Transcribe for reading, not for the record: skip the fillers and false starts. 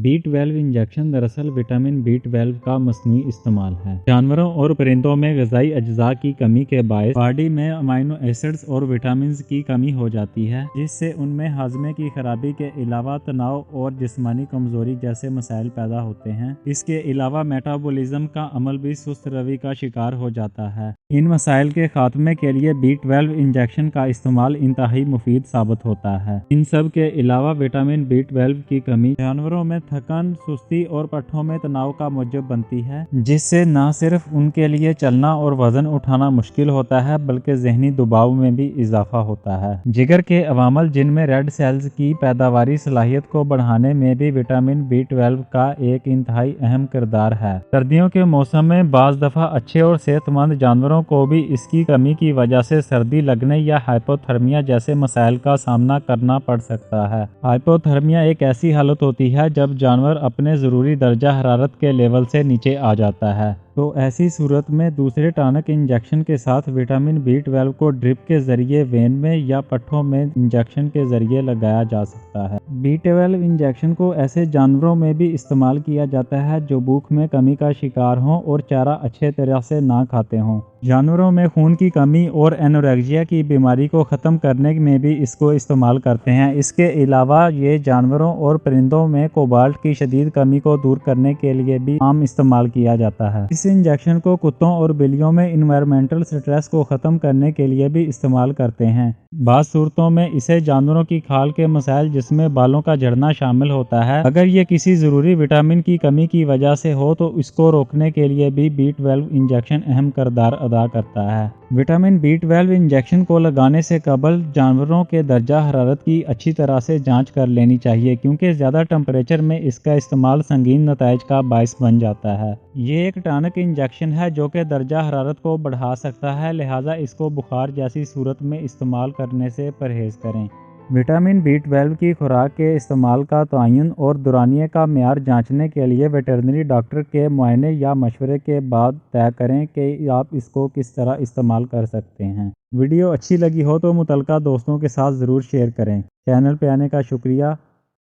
B12 injection दरअसल vitamin B12 का मसनूई इस्तेमाल है। जानवरों और परिंदों में ग़िज़ाई अज्जा की कमी के बायस बॉडी में अमीनो एसिड्स और विटामिन की कमी हो जाती है, जिससे उनमें हाजमे की खराबी के अलावा तनाव और जिस्मानी कमजोरी जैसे मसाइल पैदा होते हैं। इसके अलावा मेटाबॉलिज्म का अमल भी सुस्त रवि का शिकार हो जाता है। इन मसाइल के खात्मे के लिए B12 इंजेक्शन का इस्तेमाल इंतहाई मुफीद साबित होता है। इन सब के अलावा विटामिन B12 की कमी जानवरों में थकान, सुस्ती और पट्ठों में तनाव का मूजब बनती है, जिससे न सिर्फ उनके लिए चलना और वजन उठाना मुश्किल होता है बल्कि जहनी दबाव में भी इजाफा होता है। जिगर के अवामल जिनमें रेड सेल्स की पैदावारी सलाहियत को बढ़ाने में भी विटामिन B12 का एक इंतहाई अहम किरदार है। सर्दियों के मौसम में बाज़ दफ़ा अच्छे और सेहतमंद जानवरों को भी इसकी कमी की वजह से सर्दी लगने या हाइपोथर्मिया जैसे मसाइल का सामना करना पड़ सकता है। हाइपोथर्मिया एक ऐसी हालत होती है जब जानवर अपने ज़रूरी दर्जा हरारत के लेवल से नीचे आ जाता है, तो ऐसी सूरत में दूसरे टॉनिक इंजेक्शन के साथ विटामिन B12 को ड्रिप के जरिए वेन में या पट्ठों में इंजेक्शन के जरिए लगाया जा सकता है। B12 इंजेक्शन को ऐसे जानवरों में भी इस्तेमाल किया जाता है जो भूख में कमी का शिकार हों और चारा अच्छे तरह से ना खाते हों। जानवरों में खून की कमी और एनोरेक्सिया की बीमारी को ख़त्म करने में भी इसको इस्तेमाल करते हैं। इसके अलावा ये जानवरों और परिंदों में कोबाल्ट की शदीद कमी को दूर करने के लिए भी आम इस्तेमाल किया जाता है। इस इंजेक्शन को कुत्तों और बिल्लियों में इन्वायरमेंटल स्ट्रेस को ख़त्म करने के लिए भी इस्तेमाल करते हैं। बाज़ सूरतों में इसे जानवरों की खाल के मसाइल जिसमें बालों का झड़ना शामिल होता है, अगर ये किसी ज़रूरी विटामिन की कमी की वजह से हो तो इसको रोकने के लिए भी B12 इंजेक्शन अहम किरदार अदा करता है। विटामिन B12 इंजेक्शन को लगाने से कबल जानवरों के दर्जा हरारत की अच्छी तरह से जांच कर लेनी चाहिए, क्योंकि ज़्यादा टेम्परेचर में इसका इस्तेमाल संगीन नताइज का बायस बन जाता है। ये एक टॉनिक इंजेक्शन है जो कि दर्जा हरारत को बढ़ा सकता है, लिहाजा इसको बुखार जैसी सूरत में इस्तेमाल करने से परहेज़ करें। विटामिन B12 की खुराक के इस्तेमाल का तयन और दुरानिये का मेयार जांचने के लिए वेटरनरी डॉक्टर के मुआयने या मशवरे के बाद तय करें कि आप इसको किस तरह इस्तेमाल कर सकते हैं। वीडियो अच्छी लगी हो तो मुतलका दोस्तों के साथ ज़रूर शेयर करें। चैनल पे आने का शुक्रिया।